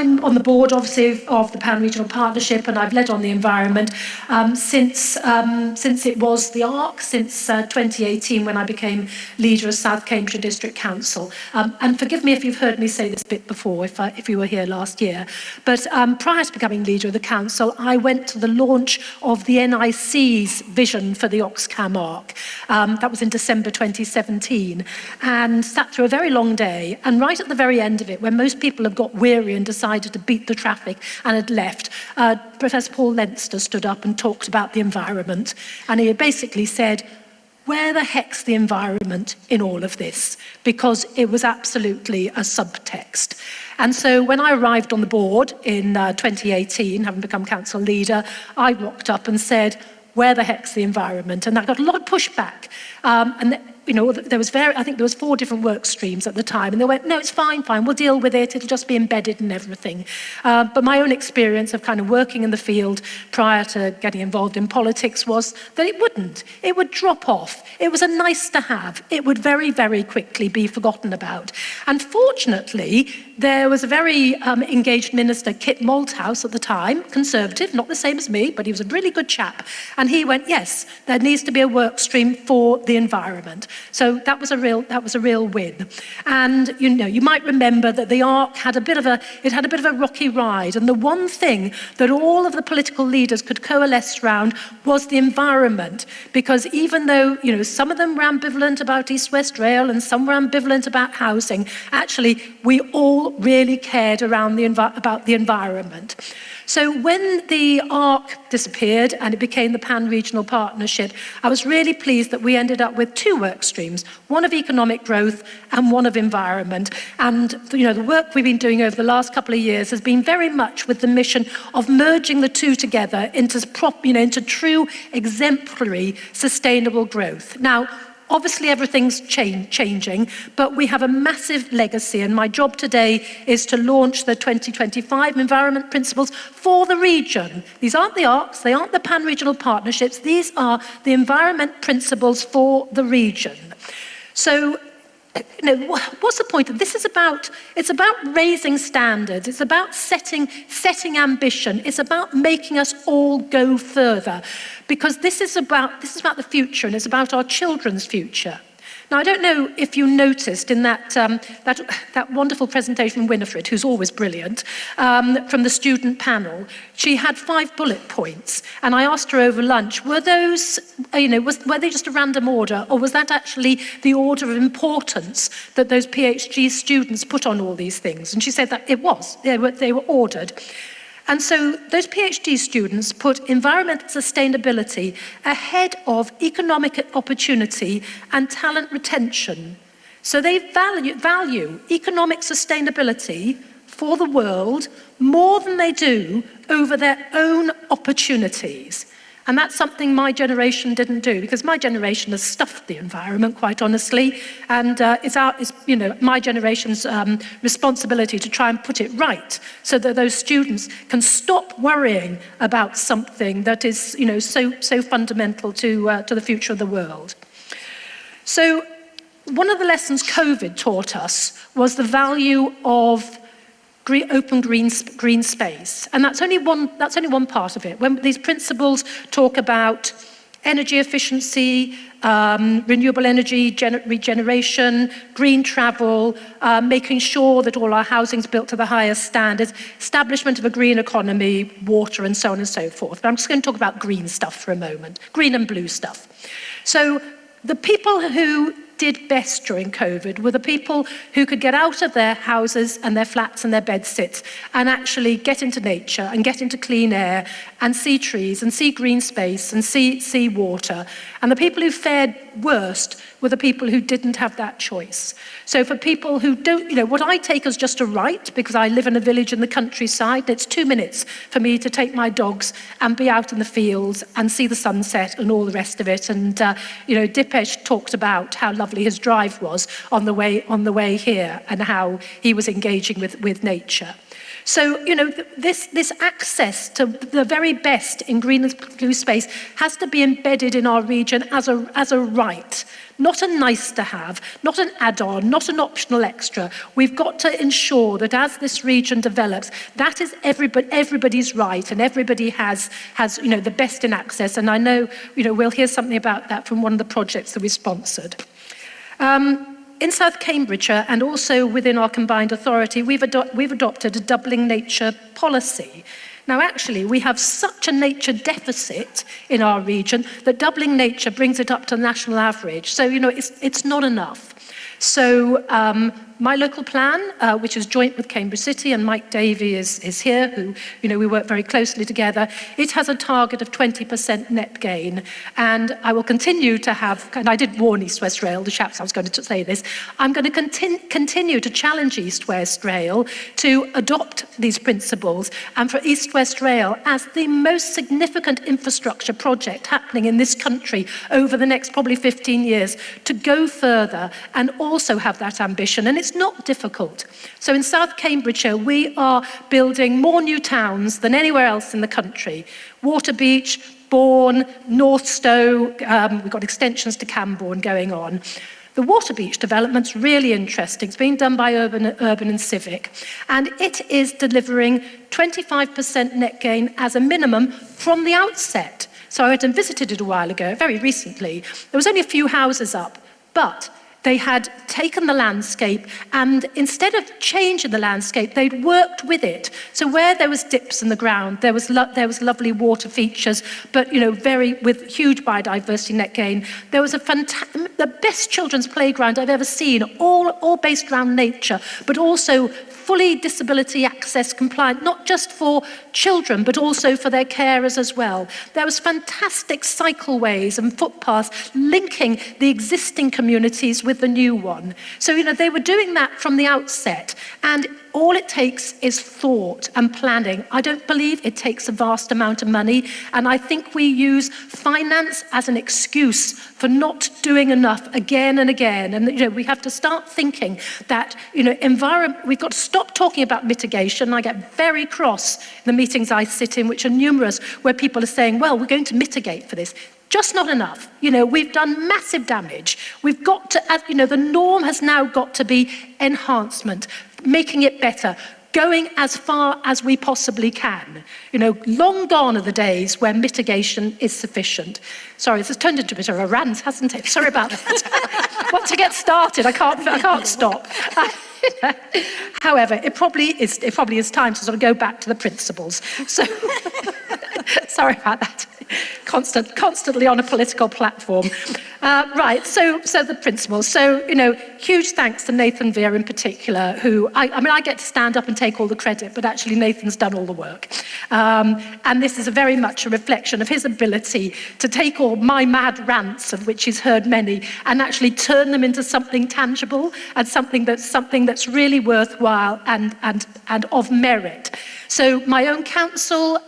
I'm on the board, obviously, of the Pan-Regional Partnership, and I've led on the environment since it was the ARC, since 2018, when I became leader of South Cambridgeshire District Council. And forgive me if you've heard me say this bit before, if you were here last year. But prior to becoming leader of the council, I went to the launch of the NIC's vision for the Oxcam ARC. That was in December 2017, and sat through a very long day. And right at the very end of it, when most people have got weary and decided to beat the traffic and had left, Professor Paul Leinster stood up and talked about the environment. And he basically said, where the heck's the environment in all of this? Because it was absolutely a subtext. And so when I arrived on the board in 2018, having become council leader, I walked up and said, where the heck's the environment? And I got a lot of pushback. I think there was 4 different work streams at the time, and they went, no, it's fine, we'll deal with it, it'll just be embedded in everything. But my own experience of kind of working in the field prior to getting involved in politics was that it wouldn't. It would drop off. It was a nice to have. It would very, very quickly be forgotten about. And fortunately, there was a very engaged minister, Kit Malthouse at the time, Conservative, not the same as me, but he was a really good chap. And he went, yes, there needs to be a work stream for the environment. So that was a real win. And you might remember that the ARC had a bit of a rocky ride. And the one thing that all of the political leaders could coalesce around was the environment. Because even though some of them were ambivalent about East-West Rail and some were ambivalent about housing, actually we all really cared about the environment. So when the ARC disappeared and it became the Pan-Regional Partnership, I was really pleased that we ended up with 2 work streams, one of economic growth and one of environment. And the work we've been doing over the last couple of years has been very much with the mission of merging the 2 together into true exemplary sustainable growth. Now, obviously, everything's changing, but we have a massive legacy, and my job today is to launch the 2025 Environment Principles for the region. These aren't the ARCs, they aren't the Pan-Regional Partnerships, these are the Environment Principles for the region. So, what's the point of this? It's about raising standards, it's about setting ambition, it's about making us all go further, because this is about the future, and it's about our children's future. Now, I don't know if you noticed in that wonderful presentation from Winifred, who's always brilliant, from the student panel, she had 5 bullet points, and I asked her over lunch, were those, were they just a random order, or was that actually the order of importance that those PhD students put on all these things? And she said that it was, they were ordered. And so those PhD students put environmental sustainability ahead of economic opportunity and talent retention. So they value economic sustainability for the world more than they do over their own opportunities. And that's something my generation didn't do, because my generation has stuffed the environment, quite honestly, and it's my generation's responsibility to try and put it right, so that those students can stop worrying about something that is, so fundamental to the future of the world. So, one of the lessons COVID taught us was the value of open green space, and that's only one part of it. When these principles talk about energy efficiency, renewable energy regeneration, green travel, making sure that all our housing's built to the highest standards, establishment of a green economy, water, and so on and so forth. But I'm just going to talk about green stuff for a moment, green and blue stuff. So the people who did best during COVID were the people who could get out of their houses and their flats and their bedsits and actually get into nature and get into clean air and see trees and see green space and see water. And the people who fared worst were the people who didn't have that choice. So for people who don't, what I take as just a right, because I live in a village in the countryside, it's 2 minutes for me to take my dogs and be out in the fields and see the sunset and all the rest of it. And Dipesh talked about how lovely his drive was on the way here and how he was engaging with nature. So, this access to the very best in green and blue space has to be embedded in our region as a right, not a nice to have, not an add-on, not an optional extra. We've got to ensure that as this region develops, that is everybody's right, and everybody has the best in access. And I know, we'll hear something about that from one of the projects that we sponsored. In South Cambridgeshire, and also within our combined authority, we've adopted a doubling nature policy. Now, actually, we have such a nature deficit in our region that doubling nature brings it up to the national average. So, it's not enough. So my local plan, which is joint with Cambridge City, and Mike Davey is here, who, we work very closely together, it has a target of 20% net gain. And I will continue to have, and I did warn East West Rail, the chaps I was going to say this, I'm going to continue to challenge East West Rail to adopt these principles, and for East West Rail as the most significant infrastructure project happening in this country over the next probably 15 years, to go further and also have that ambition. And it's not difficult. So in South Cambridgeshire, we are building more new towns than anywhere else in the country. Waterbeach, Bourne, Northstowe, we've got extensions to Camborne going on. The Waterbeach development's really interesting. It's being done by Urban and Civic, and it is delivering 25% net gain as a minimum from the outset. So I went and visited it a while ago, very recently. There was only a few houses up, but they had taken the landscape, and instead of changing the landscape, they'd worked with it. So where there was dips in the ground, there was lovely water features, but with huge biodiversity net gain. There was the best children's playground I've ever seen, all based around nature, but also fully disability access compliant, not just for children, but also for their carers as well. There was fantastic cycleways and footpaths linking the existing communities with the new one. So, they were doing that from the outset, and all it takes is thought and planning. I don't believe it takes a vast amount of money, and I think we use finance as an excuse for not doing enough again and again. And we have to start thinking that we've got to stop talking about mitigation. I get very cross in the meetings I sit in, which are numerous, where people are saying, well, we're going to mitigate for this. Just not enough. We've done massive damage. We've got to, the norm has now got to be enhancement, making it better, going as far as we possibly can. Long gone are the days where mitigation is sufficient. Sorry, this has turned into a bit of a rant, hasn't it? Sorry about that. Once I get started, I can't stop. However, it probably is time to sort of go back to the principles. So, sorry about that. Constantly on a political platform. Right, so the principles. So, huge thanks to Nathan Veer in particular, who, I get to stand up and take all the credit, but actually Nathan's done all the work. And this is very much a reflection of his ability to take all my mad rants, of which he's heard many, and actually turn them into something tangible and something that's really worthwhile and of merit. So my own council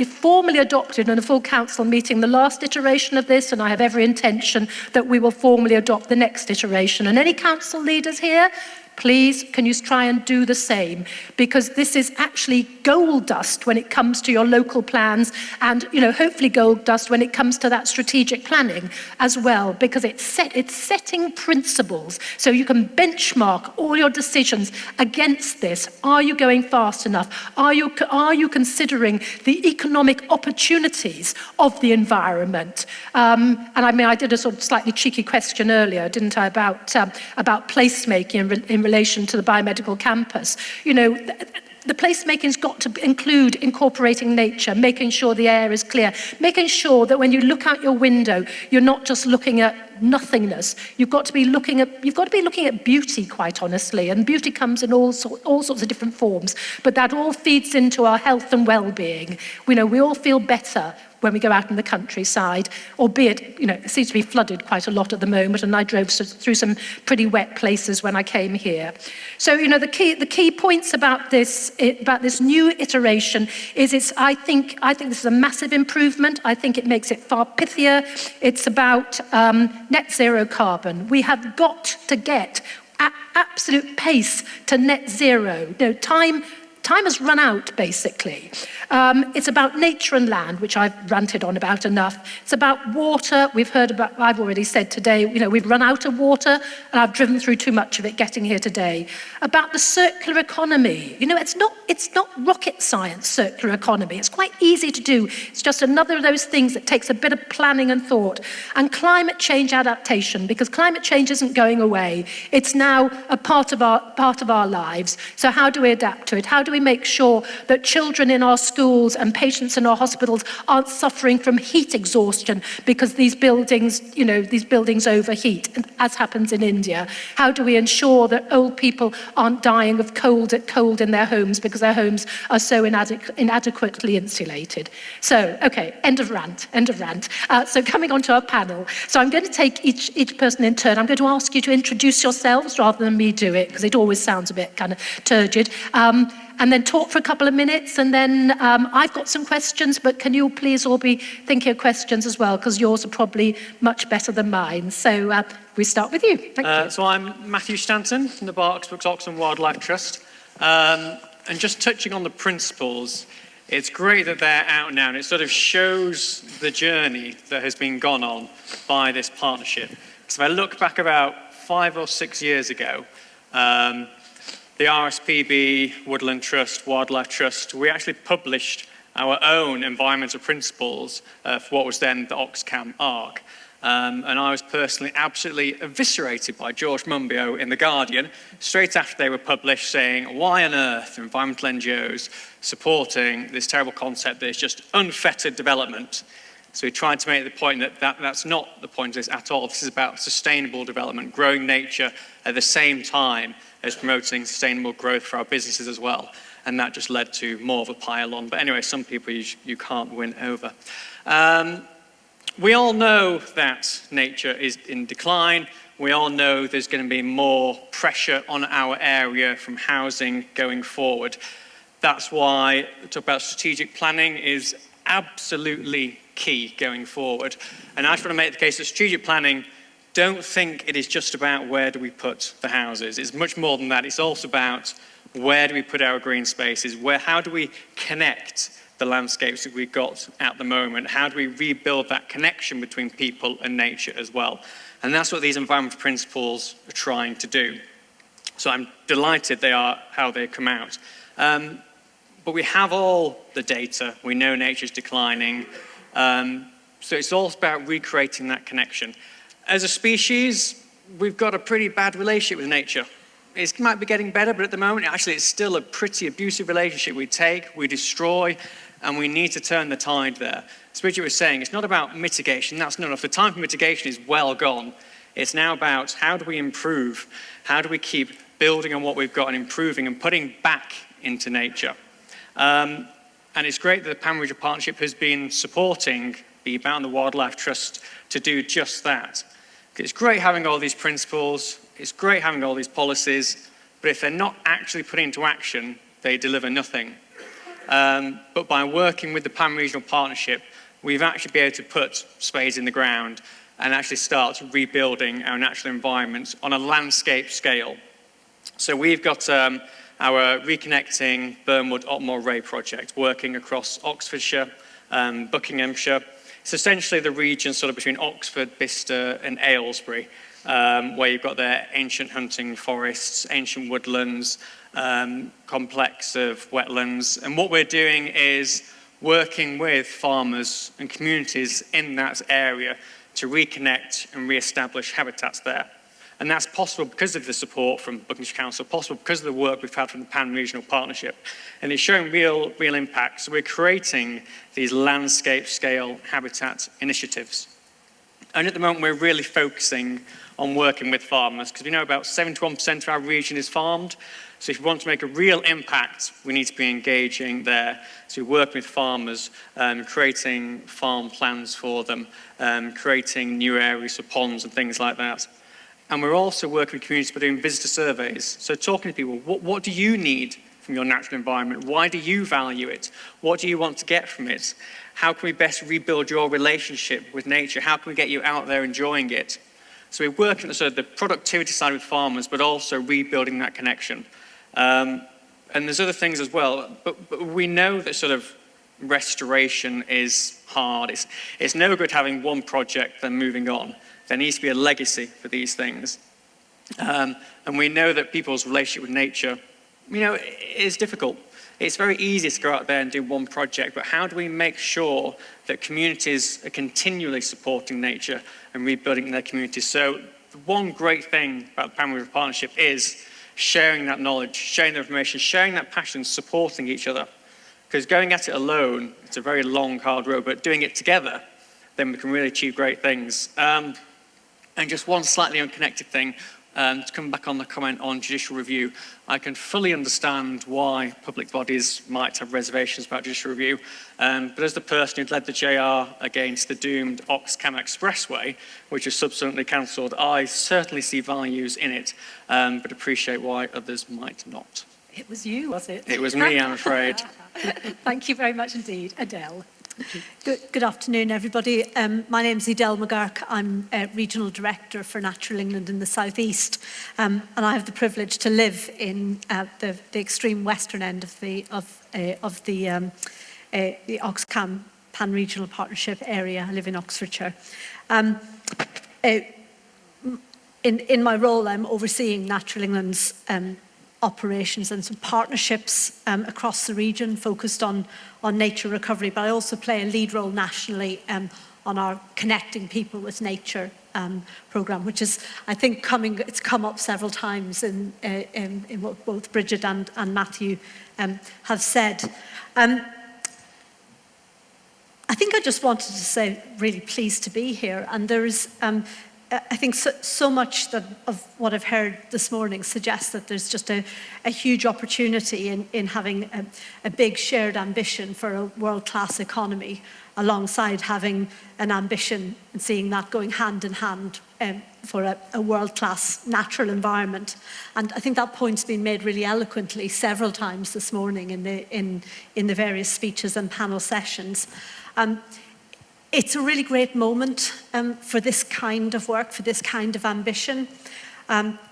formally adopted in a full council meeting the last iteration of this, and I have every intention that we will formally adopt the next iteration. And any council leaders here, please, can you try and do the same? Because this is actually gold dust when it comes to your local plans, and hopefully gold dust when it comes to that strategic planning as well, because it's setting principles so you can benchmark all your decisions against this. Are you going fast enough? Are you considering the economic opportunities of the environment? And I did a sort of slightly cheeky question earlier, didn't I, about placemaking in relation to the biomedical campus. The placemaking's got to include incorporating nature, making sure the air is clear, making sure that when you look out your window, you're not just looking at nothingness. You've got to be looking at beauty, quite honestly, and beauty comes in all sorts of different forms, but that all feeds into our health and well-being. We all feel better when we go out in the countryside, albeit, it seems to be flooded quite a lot at the moment, and I drove through some pretty wet places when I came here. So, the key points about this new iteration is I think this is a massive improvement. I think it makes it far pithier. It's about net zero carbon. We have got to get at absolute pace to net zero. Time time has run out, basically. It's about nature and land, which I've ranted on about enough. It's about water. We've heard about, I've already said today, we've run out of water, and I've driven through too much of it getting here today. About the circular economy. It's not rocket science, circular economy. It's quite easy to do. It's just another of those things that takes a bit of planning and thought. And climate change adaptation, because climate change isn't going away. It's now a part of our lives. So how do we adapt to it? How do we make sure that children in our schools and patients in our hospitals aren't suffering from heat exhaustion because these buildings overheat, as happens in India? How do we ensure that old people aren't dying of cold in their homes because their homes are so inadequately insulated? So, okay, end of rant. So coming on to our panel. So I'm going to take each person in turn. I'm going to ask you to introduce yourselves rather than me do it, because it always sounds a bit kind of turgid. And then talk for a couple of minutes, and then I've got some questions, but can you please all be thinking of questions as well, because yours are probably much better than mine. So we start with you. Thank you. So I'm Matthew Stanton from the Berks Oxford Wildlife Trust. And just touching on the principles, it's great that they're out now, and it sort of shows the journey that has been gone on by this partnership. So if I look back about 5 or 6 years ago, the RSPB, Woodland Trust, Wildlife Trust, we actually published our own environmental principles for what was then the Oxcam ARC. And I was personally absolutely eviscerated by George Monbiot in The Guardian, straight after they were published, saying, why on earth are environmental NGOs supporting this terrible concept that is just unfettered development? So we tried to make the point that that's not the point of this at all. This is about sustainable development, growing nature at the same time as promoting sustainable growth for our businesses as well. And that just led to more of a pile-on. But anyway, some people you can't win over. We all know that nature is in decline. We all know there's going to be more pressure on our area from housing going forward. That's why talk about strategic planning is absolutely key going forward. And I just want to make the case that strategic planning, don't think it is just about where do we put the houses. It's much more than that. It's also about where do we put our green spaces, how do we connect the landscapes that we've got at the moment, how do we rebuild that connection between people and nature as well. And that's what these environmental principles are trying to do. So I'm delighted they are how they come out. But we have all the data, we know nature's declining, so it's all about recreating that connection. As a species, we've got a pretty bad relationship with nature. It might be getting better, but at the moment, actually, it's still a pretty abusive relationship. We take, we destroy, and we need to turn the tide there. As Bridget was saying, it's not about mitigation. That's not enough. The time for mitigation is well gone. It's now about how do we improve? How do we keep building on what we've got and improving and putting back into nature? And it's great that the Plenary Three Partnership has been supporting BBAT and the Wildlife Trust to do just that. It's great having all these principles, it's great having all these policies, but if they're not actually put into action, they deliver nothing. But by working with the Pan-Regional Partnership, we've actually been able to put spades in the ground and actually start rebuilding our natural environments on a landscape scale. So we've got our Reconnecting Burnwood Otmore Ray project working across Oxfordshire, Buckinghamshire. It's essentially the region sort of between Oxford, Bicester and Aylesbury, where you've got their ancient hunting forests, ancient woodlands, complex of wetlands. And what we're doing is working with farmers and communities in that area to reconnect and re-establish habitats there. And that's possible because of the support from Buckinghamshire Council, possible because of the work we've had from the Pan-Regional Partnership. And it's showing real impact. So we're creating these landscape scale habitat initiatives. And at the moment, we're really focusing on working with farmers because we know about 71% of our region is farmed. So if we want to make a real impact, we need to be engaging there. So we work with farmers, creating farm plans for them, creating new areas for ponds and things like that. And we're also working with communities by doing visitor surveys. So talking to people, what do you need from your natural environment? Why do you value it? What do you want to get from it? How can we best rebuild your relationship with nature? How can we get you out there enjoying it? So we're working on the productivity side with farmers, but also rebuilding that connection. And there's other things as well, but we know that sort of restoration is hard. It's no good having one project then moving on. There needs to be a legacy for these things. And we know that people's relationship with nature, is difficult. It's very easy to go out there and do one project, but how do we make sure that communities are continually supporting nature and rebuilding their communities? So the one great thing about the Plenary Partnership is sharing that knowledge, sharing the information, sharing that passion, supporting each other. Because going at it alone, it's a very long, hard road, but doing it together, then we can really achieve great things. And just one slightly unconnected thing, to come back on the comment on judicial review, I can fully understand why public bodies might have reservations about judicial review, but as the person who led the JR against the doomed Oxcam Expressway, which was subsequently cancelled, I certainly see values in it, but appreciate why others might not. It was you, was it? It was me, I'm afraid. Thank you very much indeed. Adele. Good afternoon, everybody. My name is Adele McGurk. I'm Regional Director for Natural England in the South East, and I have the privilege to live in the extreme western end of the Oxcam Pan-Regional Partnership area. I live in Oxfordshire. In my role, I'm overseeing Natural England's operations and some partnerships across the region focused on nature recovery, but I also play a lead role nationally on our Connecting People with Nature programme, which is, I think, it's come up several times in what both Bridget and Matthew have said. I think I just wanted to say, really pleased to be here, and there is I think so much of what I've heard this morning suggests that there's just a huge opportunity in having a big shared ambition for a world-class economy, alongside having an ambition and seeing that going hand in hand for a world-class natural environment. And I think that point's been made really eloquently several times this morning in the various speeches and panel sessions. It's a really great moment for this kind of work, for this kind of ambition.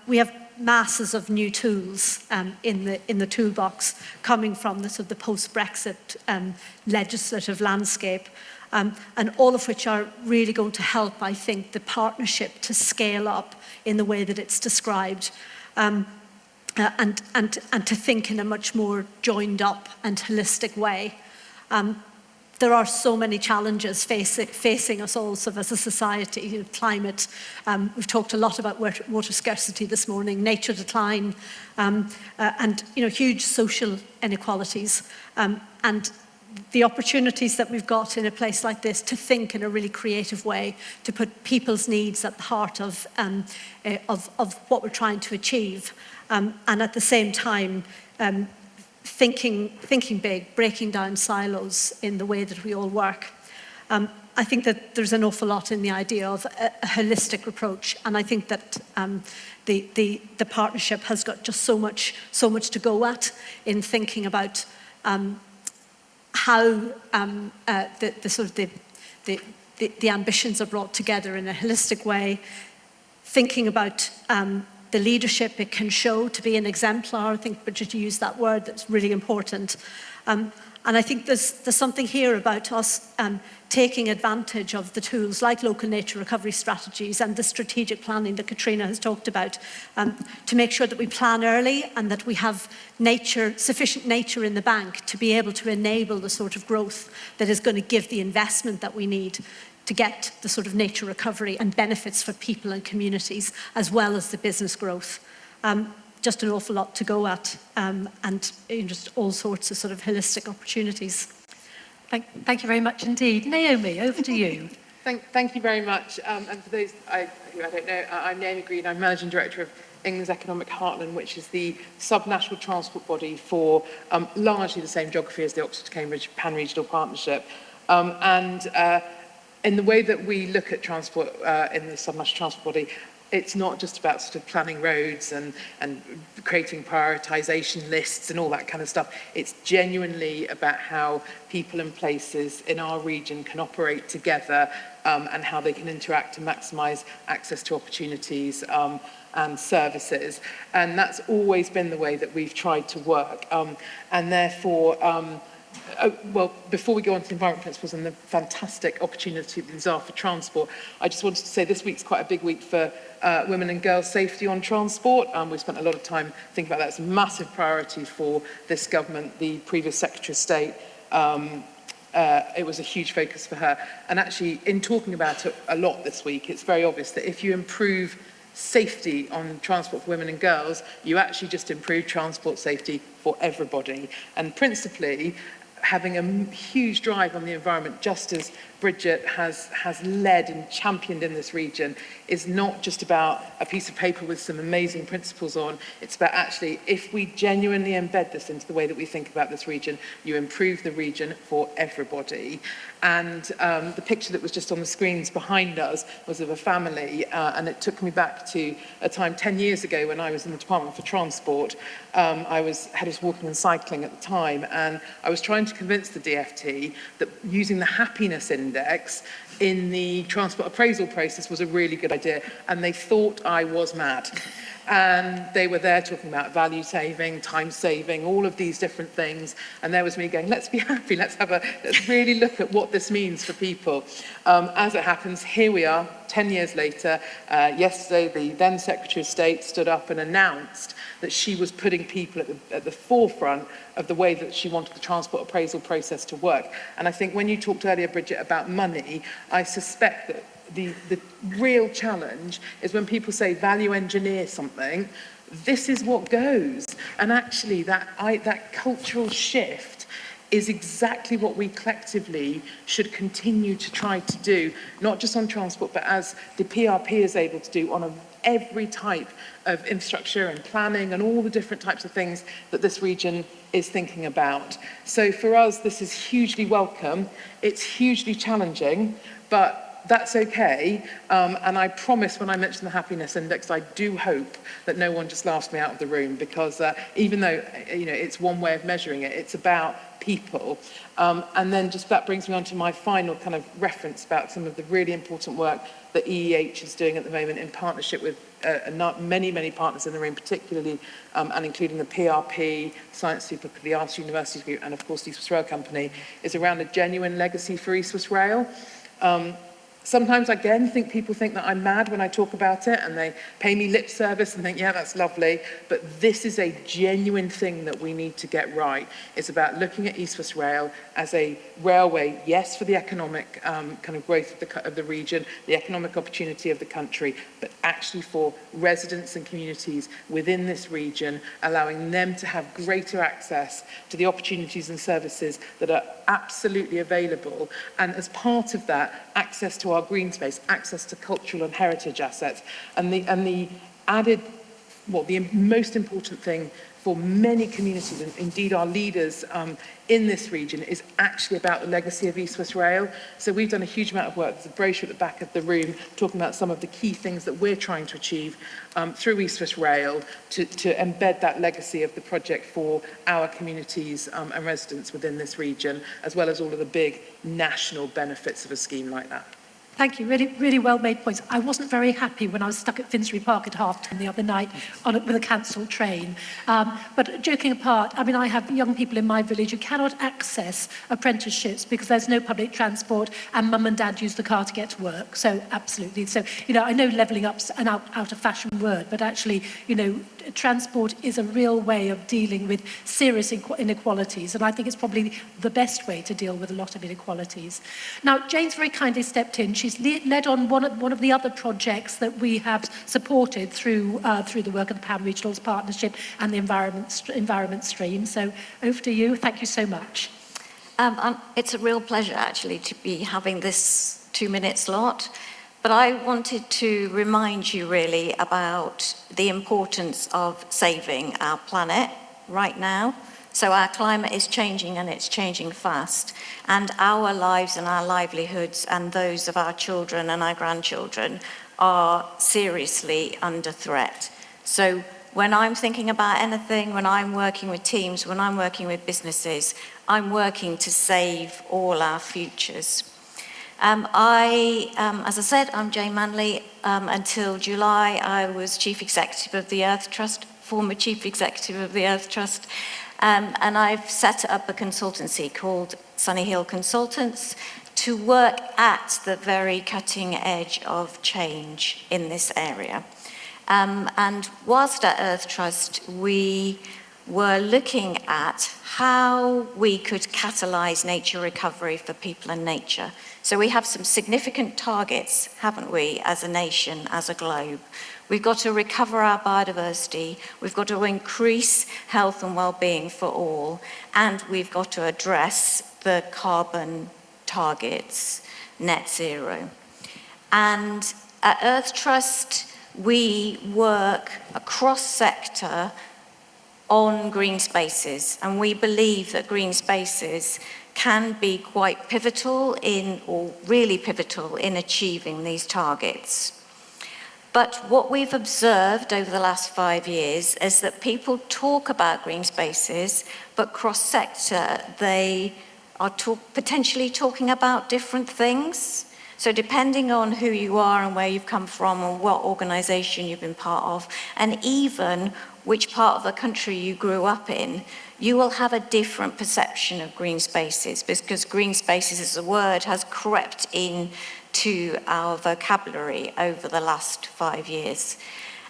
We have masses of new tools in the toolbox coming from the post-Brexit legislative landscape, and all of which are really going to help, I think, the partnership to scale up in the way that it's described, and to think in a much more joined up and holistic way. There are so many challenges facing us all as a society. Climate, we've talked a lot about water scarcity this morning, nature decline, and huge social inequalities. And the opportunities that we've got in a place like this to think in a really creative way, to put people's needs at the heart of what we're trying to achieve, and at the same time, thinking big, breaking down silos in the way that we all work. I think that there's an awful lot in the idea of a holistic approach, and I think that the partnership has got just so much to go at in thinking about how the ambitions are brought together in a holistic way, thinking about the leadership it can show to be an exemplar. I think Bridget used that word, that's really important. And I think there's something here about us taking advantage of the tools like local nature recovery strategies and the strategic planning that Katrina has talked about, to make sure that we plan early and that we have sufficient nature in the bank to be able to enable the sort of growth that is going to give the investment that we need to get the sort of nature recovery and benefits for people and communities, as well as the business growth. Just an awful lot to go at, and just all sorts of sort of holistic opportunities. Thank you very much indeed. Naomi, over to you. Thank you very much. And for those who I don't know, I'm Naomi Green. I'm Managing Director of England's Economic Heartland, which is the sub-national transport body for largely the same geography as the Oxford-Cambridge Pan-Regional Partnership. In the way that we look at transport in the sub-national transport body, it's not just about sort of planning roads and creating prioritisation lists and all that kind of stuff. It's genuinely about how people and places in our region can operate together and how they can interact and maximise access to opportunities and services. And that's always been the way that we've tried to work. And therefore, well, before we go on to the environment principles and the fantastic opportunity these are for transport, I just wanted to say this week's quite a big week for women and girls' safety on transport. We've spent a lot of time thinking about that. It's a massive priority for this government. The previous Secretary of State, it was a huge focus for her. And actually, in talking about it a lot this week, it's very obvious that if you improve safety on transport for women and girls, you actually just improve transport safety for everybody. And principally, having a huge drive on the environment, just as Bridget has led and championed in this region, is not just about a piece of paper with some amazing principles on. It's about actually, if we genuinely embed this into the way that we think about this region, you improve the region for everybody. And the picture that was just on the screens behind us was of a family, and it took me back to a time 10 years ago when I was in the Department for Transport. I was head of walking and cycling at the time, and I was trying to convince the DFT that using the happiness index in the transport appraisal process was a really good idea, and they thought I was mad. And they were there talking about value saving, time saving, all of these different things. And there was me going, let's be happy, let's really look at what this means for people. As it happens, here we are, 10 years later. Yesterday, the then Secretary of State stood up and announced that she was putting people at the forefront of the way that she wanted the transport appraisal process to work. And I think when you talked earlier, Bridget, about money, I suspect that the real challenge is when people say value engineer something, this is what goes. And actually that cultural shift is exactly what we collectively should continue to try to do, not just on transport, but as the PRP is able to do on every type of infrastructure and planning and all the different types of things that this region is thinking about. So for us, this is hugely welcome. It's hugely challenging, but that's okay, and I promise when I mention the happiness index, I do hope that no one just laughs me out of the room, because even though it's one way of measuring it, it's about people. And then just that brings me on to my final kind of reference about some of the really important work that EEH is doing at the moment in partnership with many partners in the room, particularly and including the PRP, Science Superclub, the Arts University Group, and of course the East West Rail Company, is around a genuine legacy for East West Rail. Sometimes, again, people think that I'm mad when I talk about it, and they pay me lip service and think, yeah, that's lovely. But this is a genuine thing that we need to get right. It's about looking at East West Rail as a railway, yes, for the economic kind of growth of the region, the economic opportunity of the country, but actually for residents and communities within this region, allowing them to have greater access to the opportunities and services that are absolutely available. And as part of that, access to our green space, access to cultural and heritage assets, and the added, the most important thing for many communities, and indeed our leaders in this region, is actually about the legacy of East West Rail. So we've done a huge amount of work. There's a brochure at the back of the room talking about some of the key things that we're trying to achieve through East West Rail to embed that legacy of the project for our communities and residents within this region, as well as all of the big national benefits of a scheme like that. Thank you. Really, really well made points. I wasn't very happy when I was stuck at Finsbury Park at 10:30 the other night with a cancelled train. But joking apart, I mean, I have young people in my village who cannot access apprenticeships because there's no public transport and mum and dad use the car to get to work. So absolutely. So, I know levelling up's an out of fashion word, but actually, transport is a real way of dealing with serious inequalities. And I think it's probably the best way to deal with a lot of inequalities. Now, Jane's very kindly stepped in. She's led on one of the other projects that we have supported through the work of the Pan Regionals Partnership and the environment stream. So over to you. Thank you so much. It's a real pleasure actually to be having this 2-minute slot. But I wanted to remind you really about the importance of saving our planet right now. So our climate is changing, and it's changing fast. And our lives and our livelihoods and those of our children and our grandchildren are seriously under threat. So when I'm thinking about anything, when I'm working with teams, when I'm working with businesses, I'm working to save all our futures. As I said, I'm Jane Manley. Until July, I was Chief Executive of the Earth Trust, former Chief Executive of the Earth Trust, and I've set up a consultancy called Sunny Hill Consultants to work at the very cutting edge of change in this area. And whilst at Earth Trust, we were looking at how we could catalyse nature recovery for people and nature. So we have some significant targets, haven't we, as a nation, as a globe. We've got to recover our biodiversity, we've got to increase health and well-being for all, and we've got to address the carbon targets, net zero. And at Earth Trust, we work across sector on green spaces, and we believe that green spaces can be quite pivotal in, or really pivotal in achieving these targets. But what we've observed over the last 5 years is that people talk about green spaces, but cross-sector, they are potentially talking about different things. So depending on who you are and where you've come from and what organisation you've been part of, and even which part of the country you grew up in, you will have a different perception of green spaces, because green spaces as a word has crept into our vocabulary over the last 5 years.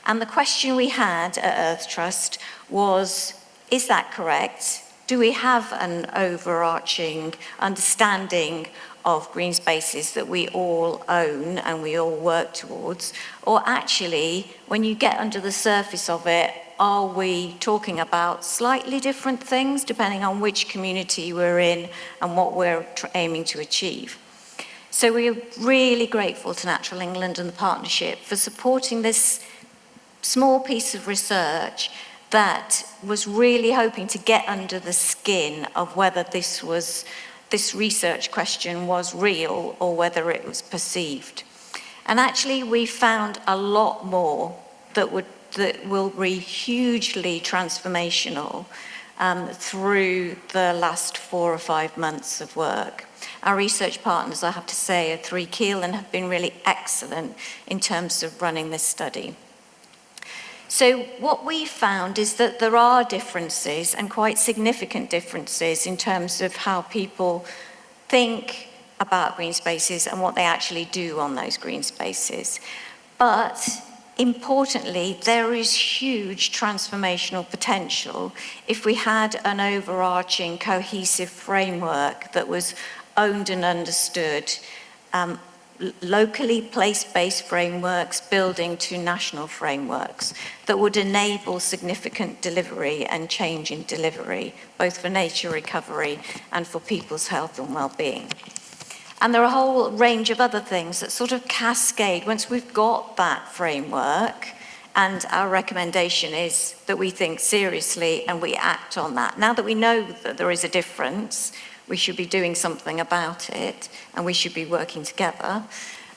And the question we had at Earth Trust was, is that correct? Do we have an overarching understanding of green spaces that we all own and we all work towards? Or actually, when you get under the surface of it, are we talking about slightly different things depending on which community we're in and what we're aiming to achieve? So we're really grateful to Natural England and the partnership for supporting this small piece of research that was really hoping to get under the skin of whether this research question was real or whether it was perceived. And actually we found a lot more that will be hugely transformational through the last 4 or 5 months of work. Our research partners, I have to say, are Three Keel and have been really excellent in terms of running this study. So what we found is that there are differences, and quite significant differences, in terms of how people think about green spaces and what they actually do on those green spaces. But importantly, there is huge transformational potential if we had an overarching cohesive framework that was owned and understood, locally place-based frameworks building to national frameworks that would enable significant delivery and change in delivery, both for nature recovery and for people's health and well-being. And there are a whole range of other things that sort of cascade once we've got that framework, and our recommendation is that we think seriously and we act on that. Now that we know that there is a difference, we should be doing something about it, and we should be working together.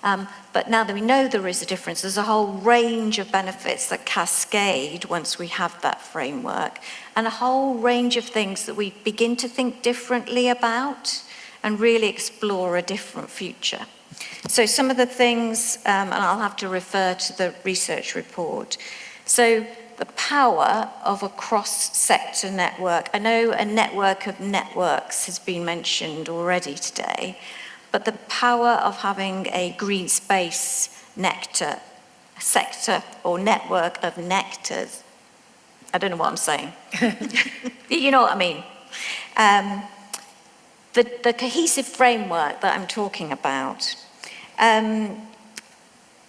But now that we know there is a difference, there's a whole range of benefits that cascade once we have that framework, and a whole range of things that we begin to think differently about and really explore a different future. So some of the things, and I'll have to refer to the research report. So the power of a cross-sector network. I know a network of networks has been mentioned already today, but the power of having a green space sector or network of nectars. I don't know what I'm saying. You know what I mean. The cohesive framework that I'm talking about,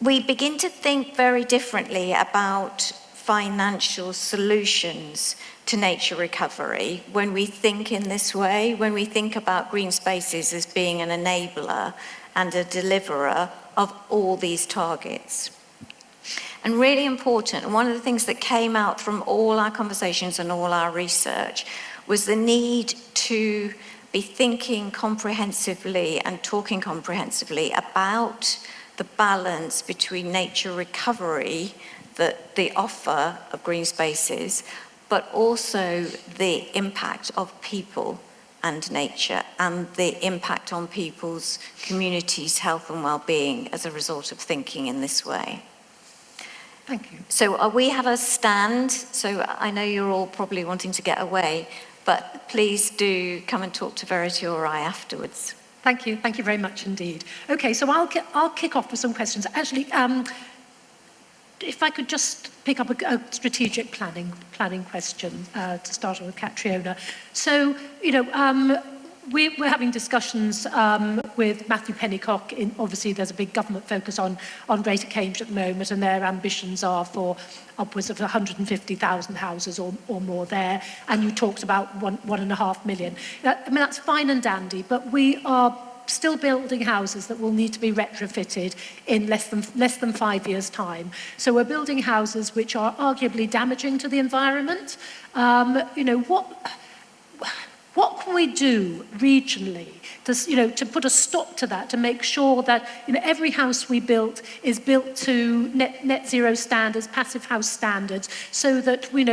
we begin to think very differently about financial solutions to nature recovery when we think in this way, when we think about green spaces as being an enabler and a deliverer of all these targets. And really important, and one of the things that came out from all our conversations and all our research was the need to be thinking comprehensively and talking comprehensively about the balance between nature recovery, the offer of green spaces, but also the impact of people and nature and the impact on people's communities' health and well-being as a result of thinking in this way. Thank you. So we have a stand, so I know you're all probably wanting to get away, but please do come and talk to Verity or I afterwards. Thank you very much indeed. Okay, so I'll kick off with some questions. Actually, if I could just pick up a strategic planning question to start with Catriona. So, we're having discussions with Matthew Pennycock. Obviously, there's a big government focus on Greater Cambridge at the moment, and their ambitions are for upwards of 150,000 houses or more there. And you talked about 1.5 million. That's fine and dandy, but we are still building houses that will need to be retrofitted in less than 5 years' time. So we're building houses which are arguably damaging to the environment. What can we do regionally to put a stop to that, to make sure that every house we built is built to net zero standards, passive house standards, so that we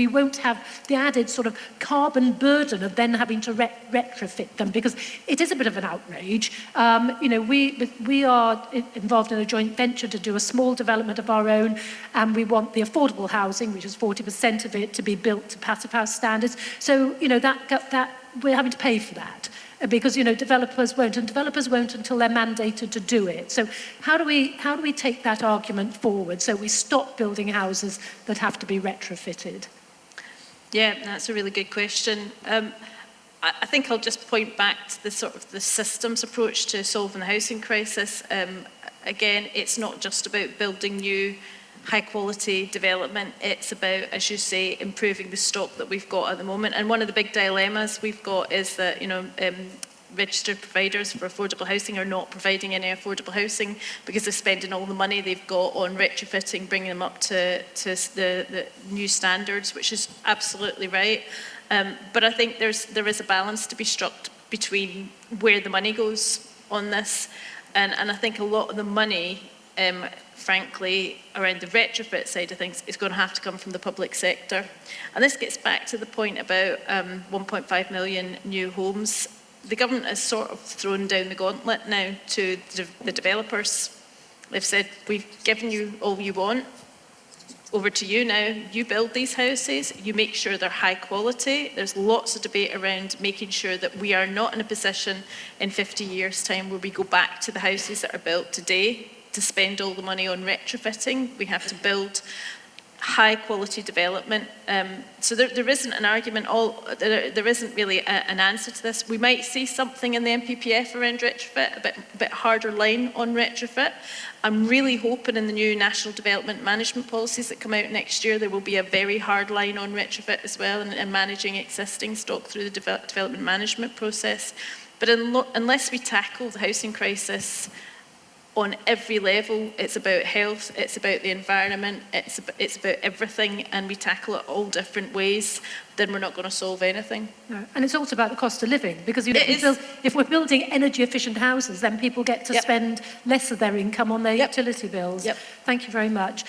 won't have the added sort of carbon burden of then having to retrofit them, because it is a bit of an outrage. We are involved in a joint venture to do a small development of our own, and we want the affordable housing, which is 40% of it, to be built to passive house standards. So that we're having to pay for that, because developers won't until they're mandated to do it. So how do we take that argument forward so we stop building houses that have to be retrofitted? Yeah, that's a really good question. I think I'll just point back to the systems approach to solving the housing crisis. Again, it's not just about building new high quality development. It's about, as you say, improving the stock that we've got at the moment. And one of the big dilemmas we've got is that, registered providers for affordable housing are not providing any affordable housing because they're spending all the money they've got on retrofitting, bringing them up to the new standards, which is absolutely right. But I think there is a balance to be struck between where the money goes on this. And I think a lot of the money, frankly, around the retrofit side of things, is going to have to come from the public sector. And this gets back to the point about 1.5 million new homes. The government has sort of thrown down the gauntlet now to the developers. They've said, we've given you all you want. Over to you now. You build these houses, you make sure they're high quality. There's lots of debate around making sure that we are not in a position in 50 years' time where we go back to the houses that are built today to spend all the money on retrofitting. We have to build high quality development. So there isn't an argument, there isn't really an answer to this. We might see something in the NPPF around retrofit, a bit harder line on retrofit. I'm really hoping in the new National Development Management policies that come out next year, there will be a very hard line on retrofit as well, and managing existing stock through the development management process. But unless we tackle the housing crisis on every level, it's about health, it's about the environment, it's about everything, and we tackle it all different ways, then we're not going to solve anything. No. And it's also about the cost of living, because if we're building energy efficient houses, then people get to spend less of their income on their utility bills. Yep. Thank you very much.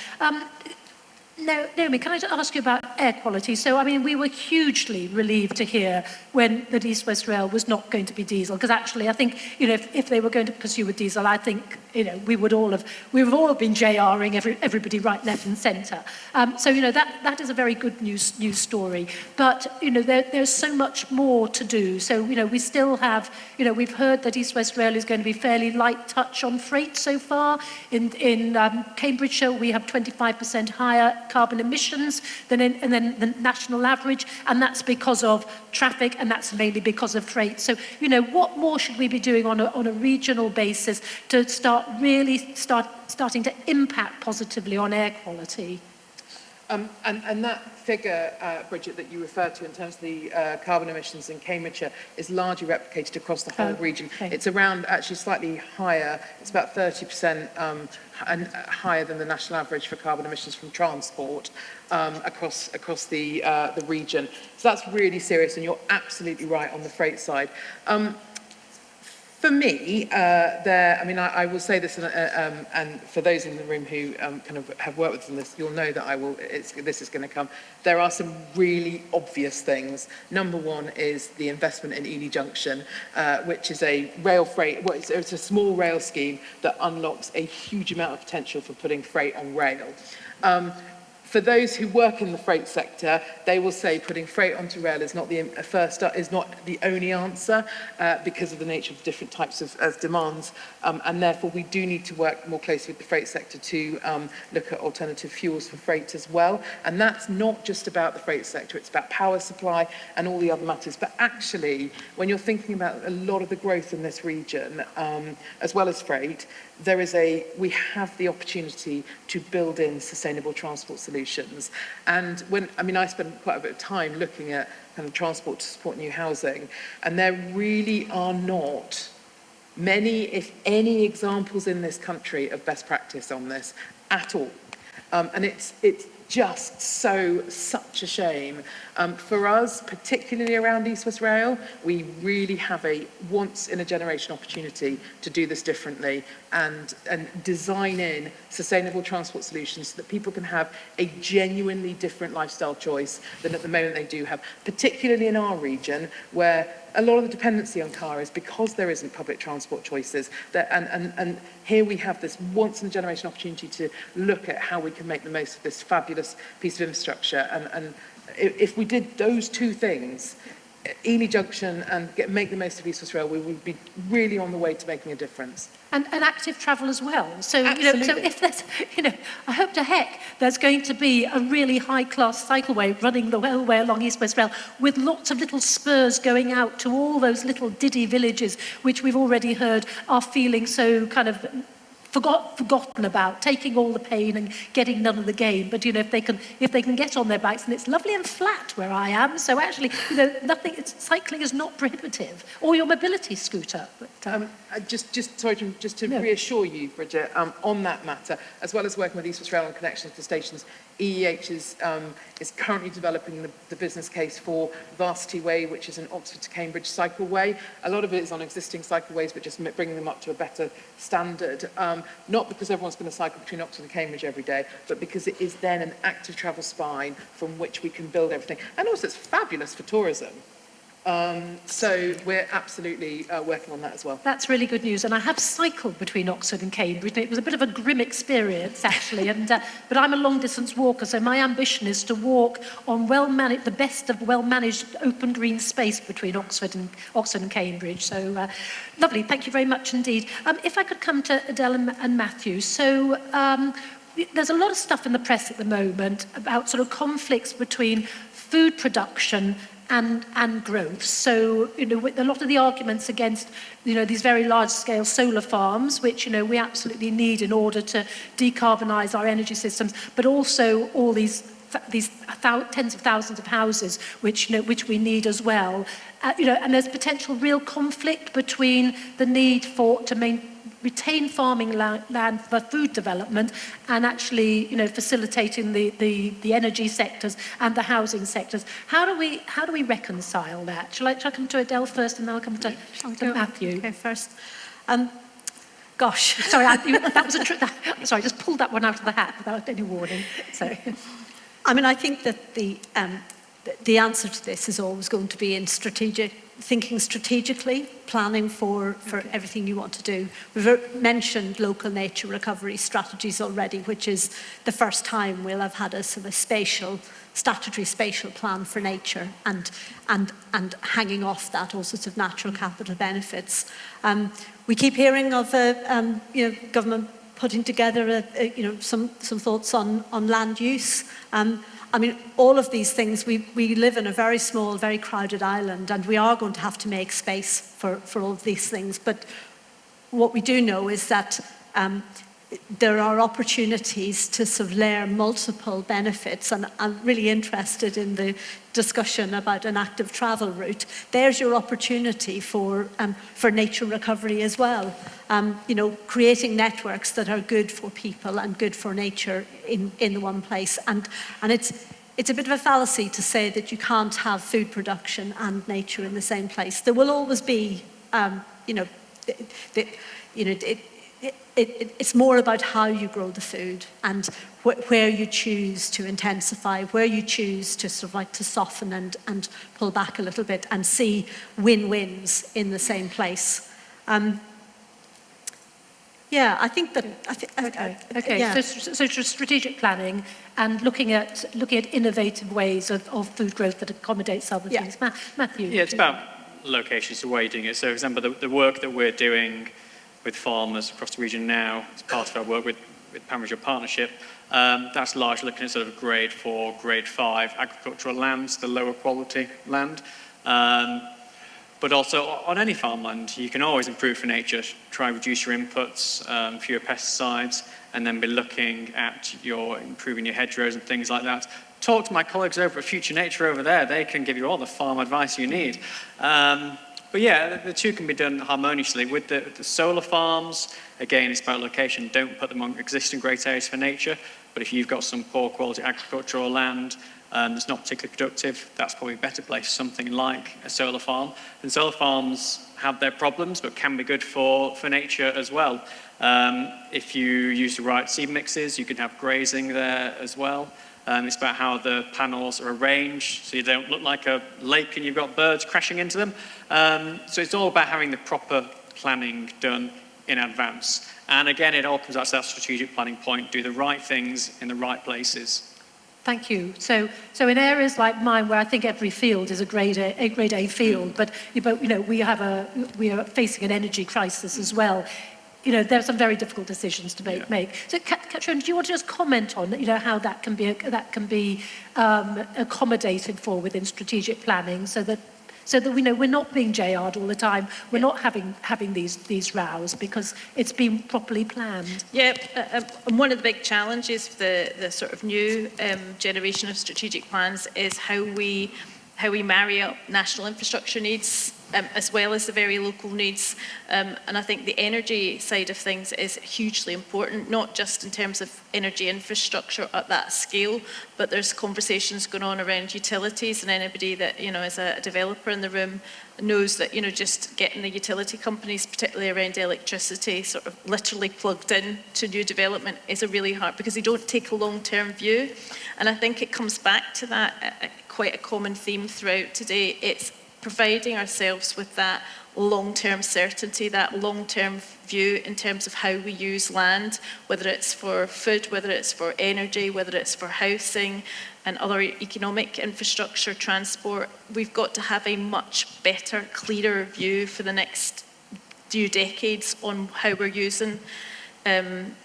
Now, Naomi, can I just ask you about air quality? So, we were hugely relieved to hear when the East West Rail was not going to be diesel, because actually I think, if they were going to pursue with diesel, I think, we would all have been JRing everybody right, left and centre. So, that is a very good news story. But, there's so much more to do. So, we still have, we've heard that East West Rail is going to be fairly light touch on freight so far. In Cambridgeshire, we have 25% higher carbon emissions than the national average, and that's because of traffic, and that's mainly because of freight. So, what more should we be doing on a regional basis to starting to impact positively on air quality? And that figure, Bridget, that you referred to in terms of the carbon emissions in Cambridgeshire is largely replicated across the whole region. Okay. It's around, actually slightly higher, it's about 30% and higher than the national average for carbon emissions from transport across the region. So that's really serious, and you're absolutely right on the freight side. For me, I will say this, and for those in the room who kind of have worked with us on this, you'll know that this is going to come. There are some really obvious things. Number one is the investment in Ely Junction, which is a rail freight, it's a small rail scheme that unlocks a huge amount of potential for putting freight on rail. For those who work in the freight sector, they will say putting freight onto rail is not the only answer because of the nature of different types of demands, and therefore we do need to work more closely with the freight sector to look at alternative fuels for freight as well. And that's not just about the freight sector; it's about power supply and all the other matters. But actually, when you're thinking about a lot of the growth in this region, as well as freight, we have the opportunity to build in sustainable transport solutions. And I spend quite a bit of time looking at kind of transport to support new housing, and there really are not many, if any, examples in this country of best practice on this at all. And it's just such a shame. For us, particularly around East West Rail, we really have a once-in-a-generation opportunity to do this differently and design in sustainable transport solutions so that people can have a genuinely different lifestyle choice than at the moment they do have, particularly in our region, where a lot of the dependency on car is because there isn't public transport choices. And here we have this once-in-a-generation opportunity to look at how we can make the most of this fabulous piece of infrastructure. And if we did those two things, Ely Junction and make the most of East West Rail, we would be really on the way to making a difference. And active travel as well. So, Absolutely. So if there's, I hope to heck there's going to be a really high-class cycleway running the whole way along East West Rail with lots of little spurs going out to all those little diddy villages, which we've already heard are feeling so kind of forgotten about, taking all the pain and getting none of the gain. But if they can get on their bikes, and it's lovely and flat where I am, so actually cycling is not prohibitive, or your mobility scooter. But, just to reassure you, Bridget, on that matter, as well as working with East West Rail on connections to stations, EEH is currently developing the business case for Varsity Way, which is an Oxford to Cambridge cycleway. A lot of it is on existing cycleways, but just bringing them up to a better standard. Not because everyone's going to cycle between Oxford and Cambridge every day, but because it is then an active travel spine from which we can build everything. And also it's fabulous for tourism. So we're absolutely working on that as well. That's really good news. And I have cycled between Oxford and Cambridge, and it was a bit of a grim experience, actually. But I'm a long-distance walker, so my ambition is to walk on the best of well-managed open green space between Oxford and Cambridge. So lovely. Thank you very much indeed. If I could come to Adele and Matthew. So there's a lot of stuff in the press at the moment about sort of conflicts between food production and growth. So, a lot of the arguments against, these very large-scale solar farms, which, we absolutely need in order to decarbonise our energy systems, but also all these tens of thousands of houses, which we need as well. And there's potential real conflict between the need to retain farming land for food development and actually, facilitating the energy sectors and the housing sectors. How do we reconcile that? Shall I come to Adele first, and then I'll come to Matthew? Okay, first. Gosh. Sorry, that was a trick. Sorry, I just pulled that one out of the hat without any warning. So, I think that the answer to this is always going to be in thinking strategically, planning for everything you want to do. We've mentioned local nature recovery strategies already, which is the first time we'll have had a sort of statutory spatial plan for nature, and hanging off that all sorts of natural capital benefits. We keep hearing of government putting together some thoughts on land use. All of these things, we live in a very small, very crowded island, and we are going to have to make space for all of these things. But what we do know is that there are opportunities to sort of layer multiple benefits, and I'm really interested in the discussion about an active travel route. There's your opportunity for nature recovery as well. Creating networks that are good for people and good for nature in the one place. And it's a bit of a fallacy to say that you can't have food production and nature in the same place. There will always be, you know, it's more about how you grow the food and where you choose to intensify, where you choose to sort of like to soften and pull back a little bit and see win-wins in the same place. Yeah, I think that. Okay. Yeah. So strategic planning and looking at innovative ways of food growth that accommodates other Yeah. things. Matthew. Yeah, it's about locations, the way you're doing it. So, for example, the work that we're doing with farmers across the region now, as part of our work with Pamela Partnership, that's largely looking at sort of grade 4, grade 5 agricultural lands, the lower quality land. But also on any farmland, you can always improve for nature. Try reduce your inputs, fewer pesticides, and then be looking at improving your hedgerows and things like that. Talk to my colleagues over at Future Nature over there. They can give you all the farm advice you need. But yeah, the two can be done harmoniously. With the solar farms, again, it's about location. Don't put them on existing great areas for nature. But if you've got some poor quality agricultural land that's not particularly productive, that's probably a better place for something like a solar farm. And solar farms have their problems, but can be good for nature as well. If you use the right seed mixes, you can have grazing there as well. It's about how the panels are arranged so you don't look like a lake and you've got birds crashing into them. So it's all about having the proper planning done in advance. And again, it all comes out to that strategic planning point, do the right things in the right places. Thank you. So in areas like mine, where I think every field is a grade A field, but you know, we are facing an energy crisis as well. You know, there are some very difficult decisions to make. So, Katrin, do you want to just comment on, you know, how that can be accommodated for within strategic planning, so that we know we're not being JR'd all the time, we're not having these rows because it's been properly planned. Yeah, and one of the big challenges for the sort of new generation of strategic plans is how we marry up national infrastructure needs as well as the very local needs. And I think the energy side of things is hugely important, not just in terms of energy infrastructure at that scale, but there's conversations going on around utilities, and anybody that, you know, is a developer in the room knows that, you know, just getting the utility companies, particularly around electricity, sort of literally plugged in to new development is a really hard, because they don't take a long-term view. And I think it comes back to that, quite a common theme throughout today. It's providing ourselves with that long-term certainty, that long-term view in terms of how we use land, whether it's for food, whether it's for energy, whether it's for housing and other economic infrastructure, transport. We've got to have a much better, clearer view for the next few decades on how we're using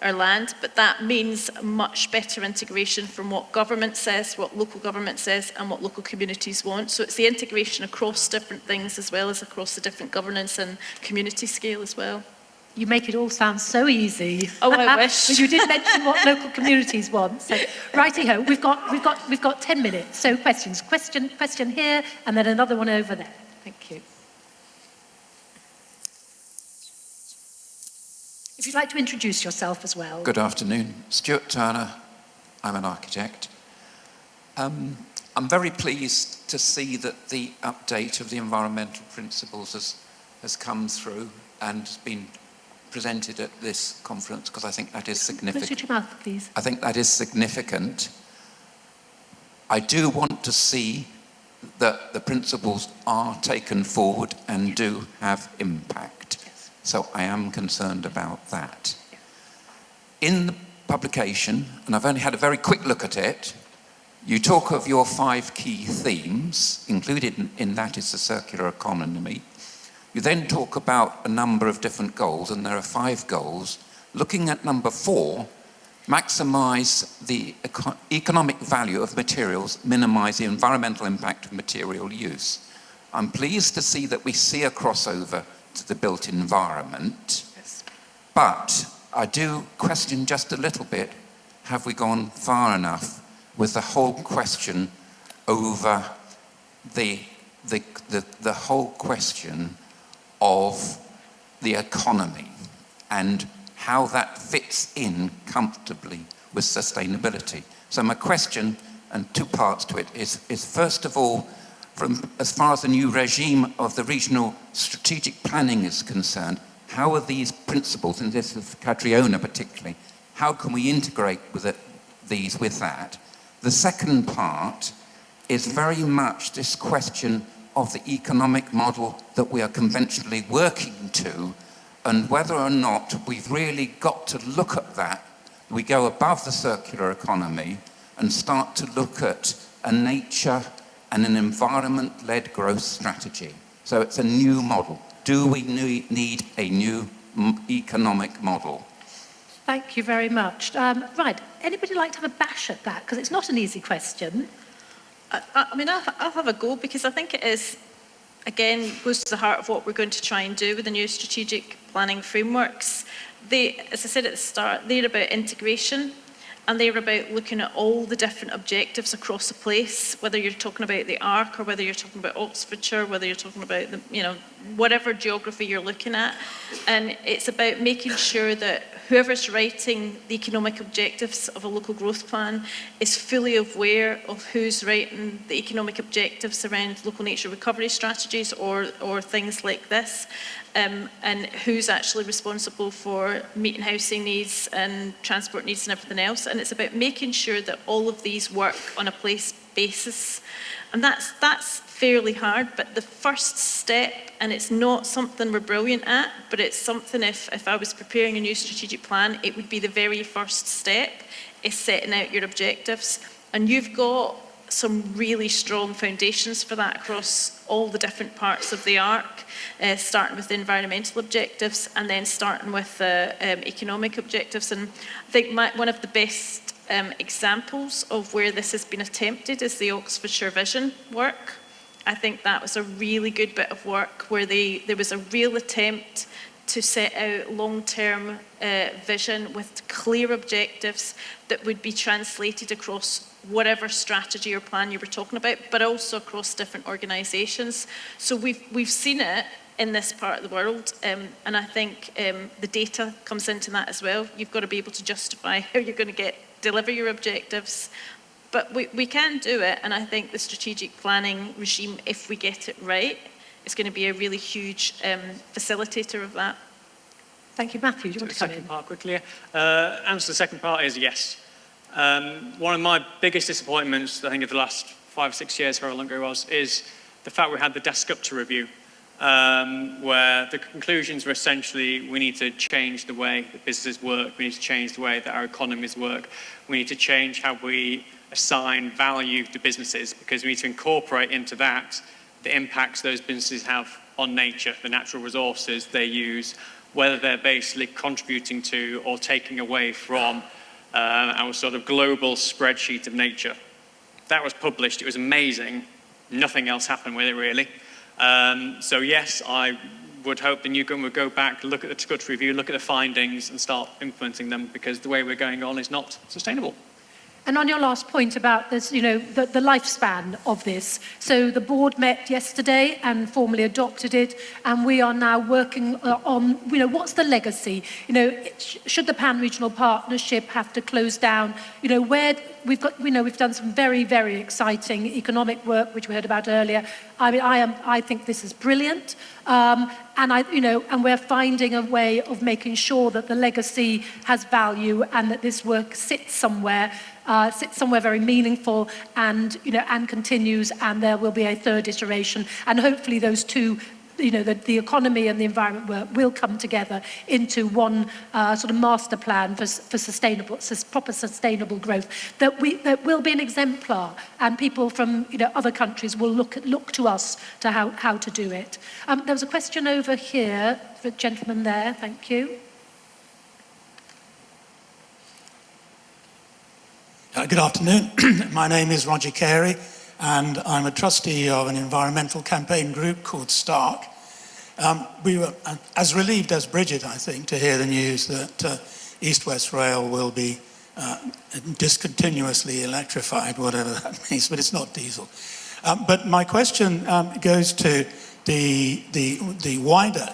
our land, but that means much better integration from what government says, what local government says, and what local communities want. So it's the integration across different things as well as across the different governance and community scale as well. You make it all sound so easy. Oh, I wish. But you did mention what local communities want. So, righty-ho, we've got 10 minutes. So questions. Question here, and then another one over there. Thank you. If you'd like to introduce yourself as well. Good afternoon. Stuart Turner. I'm an architect. I'm very pleased to see that the update of the environmental principles has come through and has been presented at this conference, because I think that is significant. Close your mouth, please. I think that is significant. I do want to see that the principles are taken forward and do have impact. So I am concerned about that. In the publication, and I've only had a very quick look at it, you talk of your 5 key themes. Included in that is the circular economy. You then talk about a number of different goals, and there are 5 goals. Looking at number 4, maximize the economic value of materials, minimize the environmental impact of material use. I'm pleased to see that we see a crossover to the built environment, but I do question just a little bit, have we gone far enough with the whole question over the whole question of the economy and how that fits in comfortably with sustainability. So my question, and 2 parts to it, is first of all, from as far as the new regime of the regional strategic planning is concerned, How are these principles, and this is Catriona particularly, how can we integrate these with that? The second part is very much this question of the economic model that we are conventionally working to, and whether or not we've really got to look at that. We go above the circular economy and start to look at a nature and an environment-led growth strategy. So it's a new model. Do we need a new economic model? Thank you very much. Right, anybody like to have a bash at that? Because it's not an easy question. I mean, I'll have a go, because I think it is, again, goes to the heart of what we're going to try and do with the new strategic planning frameworks. They, as I said at the start, they're about integration, and they're about looking at all the different objectives across a place, whether you're talking about the Arc or whether you're talking about Oxfordshire, whether you're talking about the, whatever geography you're looking at. And it's about making sure that whoever's writing the economic objectives of a local growth plan is fully aware of who's writing the economic objectives around local nature recovery strategies or things like this, and who's actually responsible for meeting housing needs and transport needs and everything else. And it's about making sure that all of these work on a place basis. And that's fairly hard, but the first step, and it's not something we're brilliant at, but it's something if I was preparing a new strategic plan, it would be the very first step, is setting out your objectives. And you've got some really strong foundations for that across all the different parts of the Arc, starting with the environmental objectives and then starting with the economic objectives. And I think one of the best examples of where this has been attempted is the Oxfordshire Vision work. I think that was a really good bit of work where there was a real attempt to set out long-term vision with clear objectives that would be translated across whatever strategy or plan you were talking about, but also across different organisations. So we've seen it in this part of the world, and I think the data comes into that as well. You've got to be able to justify how you're going to deliver your objectives, but we can do it, and I think the strategic planning regime, if we get it right, is going to be a really huge facilitator of that. Thank you. Matthew, do you want to come in? Second part quickly. Answer to the second part is yes. One of my biggest disappointments, I think, of the last 5 or 6 years, however long ago it was, is the fact we had the desk up to review, where the conclusions were essentially we need to change the way that businesses work, we need to change the way that our economies work, we need to change how we assign value to businesses, because we need to incorporate into that the impacts those businesses have on nature, the natural resources they use, whether they're basically contributing to or taking away from our sort of global spreadsheet of nature. That was published, it was amazing, nothing else happened with it really. So yes, I would hope the new government would go back, look at the Scottish review, look at the findings and start implementing them, because the way we're going on is not sustainable. And on your last point about this, the lifespan of this, so the board met yesterday and formally adopted it, and we are now working on, what's the legacy? Should the Pan-Regional Partnership have to close down? Where we've done some very, very exciting economic work, which we heard about earlier. I mean, I think this is brilliant. And we're finding a way of making sure that the legacy has value and that this work sits somewhere very meaningful and continues, and there will be a third iteration. And hopefully those two, the economy and the environment work will come together into one sort of master plan for proper sustainable growth that will be an exemplar, and people from other countries will look to us to how to do it. There was a question over here, for the gentleman there. Thank you. Good afternoon. My name is Roger Carey, and I'm a trustee of an environmental campaign group called STARK. We were as relieved as Bridget, I think, to hear the news that East West Rail will be discontinuously electrified, whatever that means, but it's not diesel. But my question goes to the wider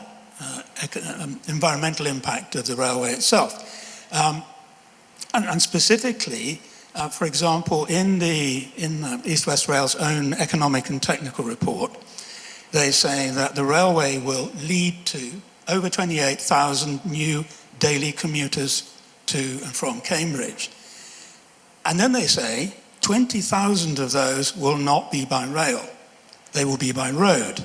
environmental impact of the railway itself. And specifically, for example, in East West Rail's own economic and technical report, they say that the railway will lead to over 28,000 new daily commuters to and from Cambridge. And then they say 20,000 of those will not be by rail. They will be by road.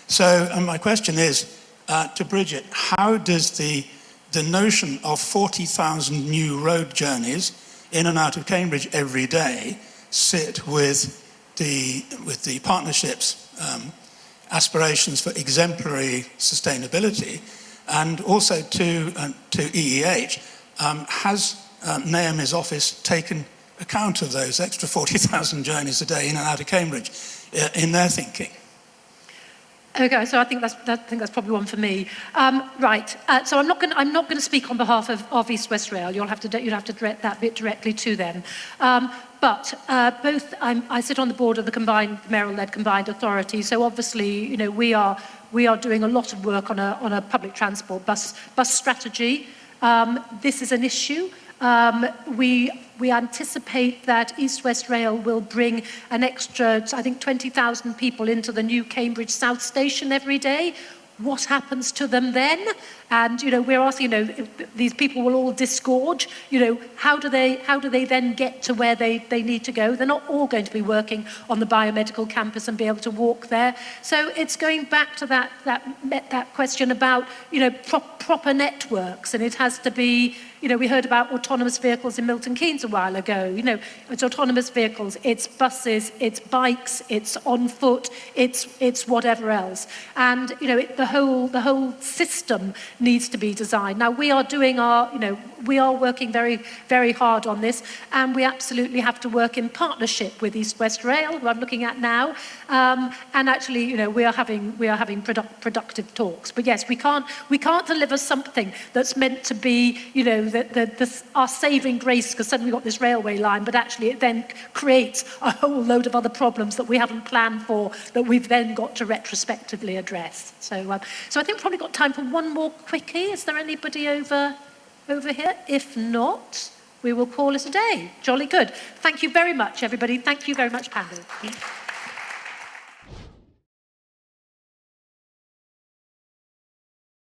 So my question is to Bridget, how does the notion of 40,000 new road journeys in and out of Cambridge every day sit with the partnership's aspirations for exemplary sustainability, and also to EEH, has Naomi's office taken account of those extra 40,000 journeys a day in and out of Cambridge in their thinking? Okay, so I think that's probably one for me. Right. So I'm not going to speak on behalf of East West Rail. You'll have to direct that bit directly to them. But I sit on the board of the mayoral-led combined authority. So obviously, you know, we are doing a lot of work on a public transport bus strategy. This is an issue. We anticipate that East West Rail will bring an extra, I think, 20,000 people into the new Cambridge South Station every day. What happens to them then? And, you know, we're asking, you know, these people will all disgorge. You know, how do they then get to where they need to go? They're not all going to be working on the biomedical campus and be able to walk there. So it's going back to that question about, you know, proper networks, and it has to be. You know, we heard about autonomous vehicles in Milton Keynes a while ago. You know, it's autonomous vehicles, it's buses, it's bikes, it's on foot, it's whatever else. And, you know, the whole system needs to be designed. Now, we are doing we are working very, very hard on this, and we absolutely have to work in partnership with East West Rail, who I'm looking at now. And actually, you know, we are having productive talks. But yes, we can't deliver something that's meant to be, you know, our saving grace, because suddenly we've got this railway line, but actually it then creates a whole load of other problems that we haven't planned for, that we've then got to retrospectively address. So I think we've probably got time for one more quickie. Is there anybody over here? If not, we will call it a day. Jolly good. Thank you very much, everybody. Thank you very much, panel.